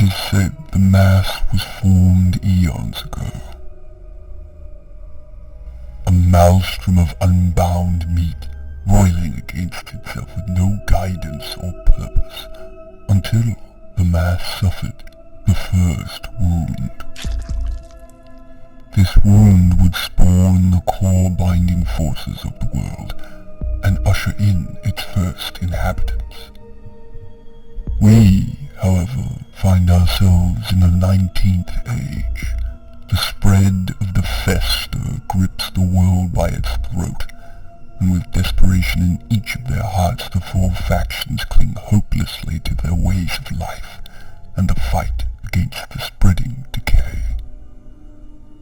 It is said the mass was formed eons ago. A maelstrom of unbound meat roiling against itself with no guidance or purpose, until the mass suffered the first wound. This wound would spawn the core binding forces of the world and usher in its first inhabitants. We, however, find ourselves in the 19th age. The spread of the fester grips the world by its throat, and with desperation in each of their hearts the four factions cling hopelessly to their ways of life and the fight against the spreading decay.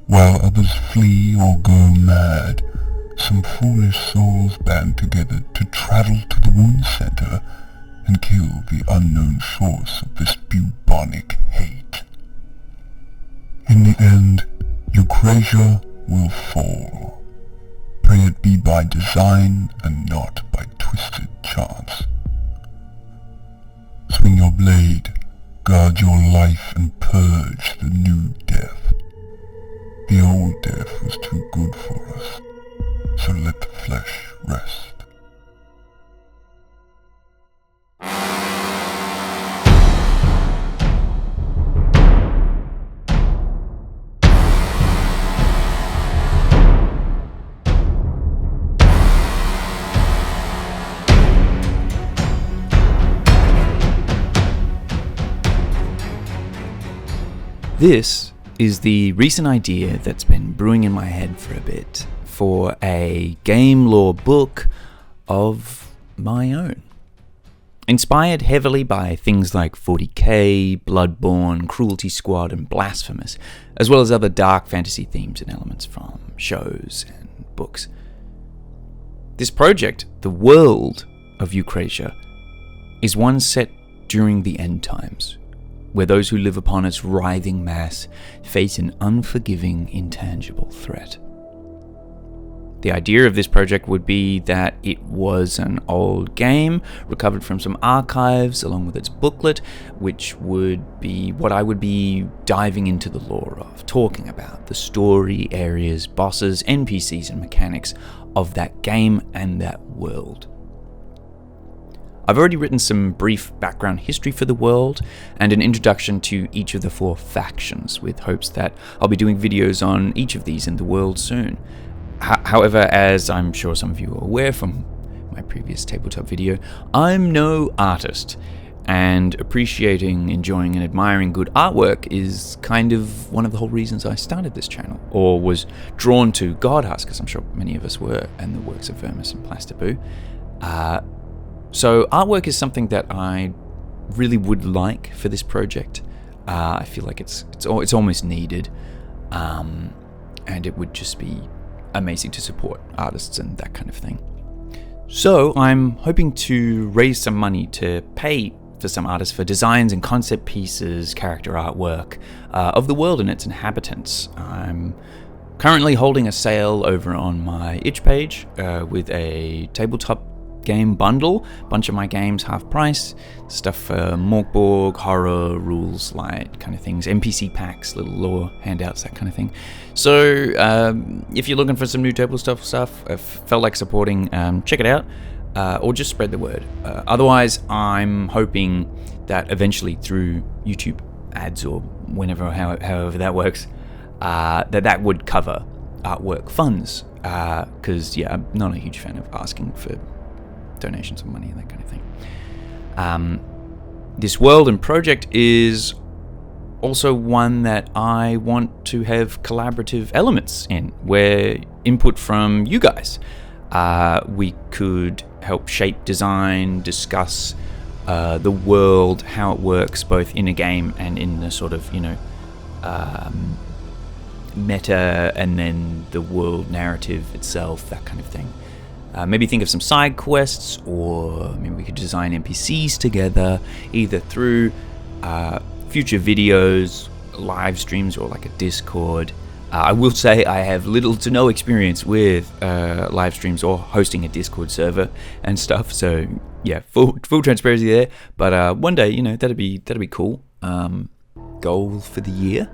While others flee or go mad, some foolish souls band together to travel to the wound center and kill the unknown source of this bubonic hate. In the end, EUCRASIA will fall. Pray it be by design and not by twisted chance. Swing your blade, guard your life, and purge the new death. The old death was too good for us, so let the flesh rest. This is the recent idea that's been brewing in my head for a bit for a game lore book of my own. Inspired heavily by things like 40k, Bloodborne, Cruelty Squad, and Blasphemous, as well as other dark fantasy themes and elements from shows and books. This project, the world of EUCRASIA, is one set during the end times, where those who live upon its writhing mass face an unforgiving, intangible threat. The idea of this project would be that it was an old game, recovered from some archives along with its booklet, which would be what I would be diving into the lore of, talking about the story, areas, bosses, NPCs, and mechanics of that game and that world. I've already written some brief background history for the world and an introduction to each of the four factions, with hopes that I'll be doing videos on each of these in the world soon. However, as I'm sure some of you are aware from my previous tabletop video, I'm no artist, and appreciating, enjoying, and admiring good artwork is kind of one of the whole reasons I started this channel, or was drawn to Godhusk, as I'm sure many of us were, and the works of Vermis and Plasterboo. So artwork is something that I really would like for this project. I feel like it's almost needed, and it would just be amazing to support artists and that kind of thing. So I'm hoping to raise some money to pay for some artists for designs and concept pieces, character artwork of the world and its inhabitants. I'm currently holding a sale over on my itch page with a tabletop game bundle, bunch of my games half price, stuff for Morkborg, horror, rules, light kind of things, NPC packs, little lore handouts, that kind of thing. So if you're looking for some new tabletop stuff, I felt like supporting, check it out, or just spread the word. Otherwise, I'm hoping that eventually through YouTube ads or whenever, however that works, that would cover artwork funds, because I'm not a huge fan of asking for donations of money and that kind of thing. This world and project is also one that I want to have collaborative elements in, where input from you guys. We could help shape design, discuss the world, how it works, both in a game and in the sort of, meta, and then the world narrative itself, that kind of thing. Maybe think of some side quests, or maybe we could design NPCs together, either through future videos, live streams, or like a Discord. I will say I have little to no experience with live streams or hosting a Discord server and stuff, so yeah, full transparency there. But one day, that'd be cool. goal for the year.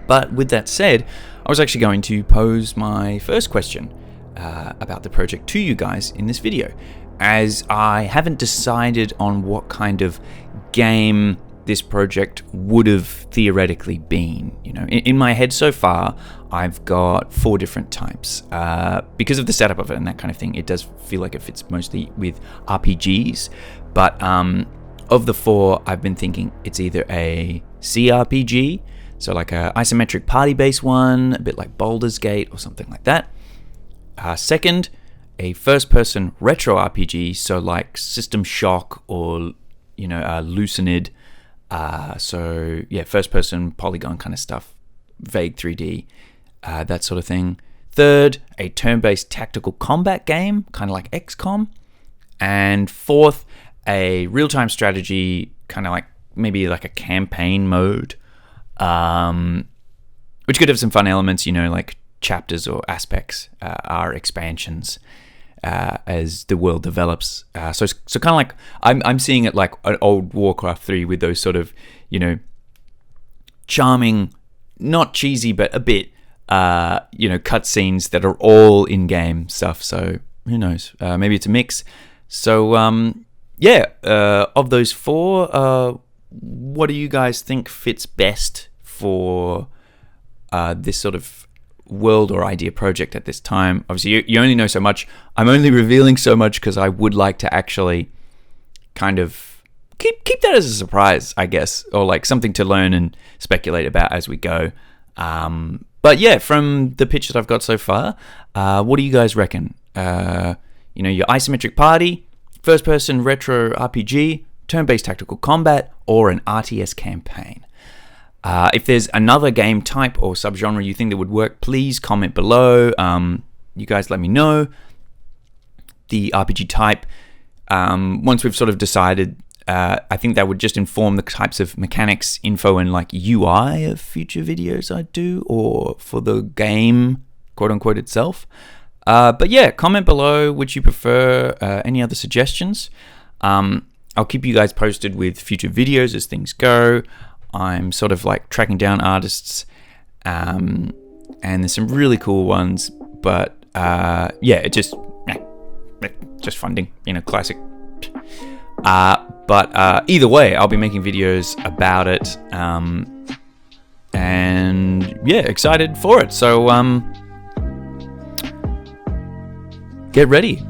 But with that said, I was actually going to pose my first question about the project to you guys in this video, as I haven't decided on what kind of game this project would have theoretically been. You know, in my head so far, I've got 4 different types. Because of the setup of it and that kind of thing, it does feel like it fits mostly with RPGs. But of the 4, I've been thinking it's either a CRPG, so like a isometric party-based one, a bit like Baldur's Gate or something like that. Second, a first-person retro RPG, so like System Shock or, you know, Lucinid. So yeah, first-person polygon kind of stuff, vague 3D, that sort of thing. Third, a turn-based tactical combat game, kind of like XCOM. And fourth, a real-time strategy, kind of like maybe like a campaign mode, which could have some fun elements, you know, like chapters or aspects are expansions as the world develops. So kind of like I'm seeing it like an old Warcraft 3 with those sort of, you know, charming, not cheesy, but a bit, you know, cutscenes that are all in-game stuff. So who knows? Maybe it's a mix. So yeah, of those 4, what do you guys think fits best for this sort of world or idea project at this time? Obviously, you only know so much. I'm only revealing so much because I would like to actually kind of keep that as a surprise, I guess, or like something to learn and speculate about as we go. But yeah, from the pitch that I've got so far, what do you guys reckon? You know, your isometric party, first-person retro RPG, turn-based tactical combat, or an RTS campaign. If there's another game type or subgenre you think that would work, please comment below. You guys let me know the RPG type. Once we've sort of decided, I think that would just inform the types of mechanics, info, and like UI of future videos I do, or for the game, quote-unquote, itself. But yeah, comment below which you prefer, any other suggestions. I'll keep you guys posted with future videos as things go. I'm sort of like tracking down artists, and there's some really cool ones, but yeah, it just funding, you know, classic. But either way, I'll be making videos about it, and yeah, excited for it. So get ready.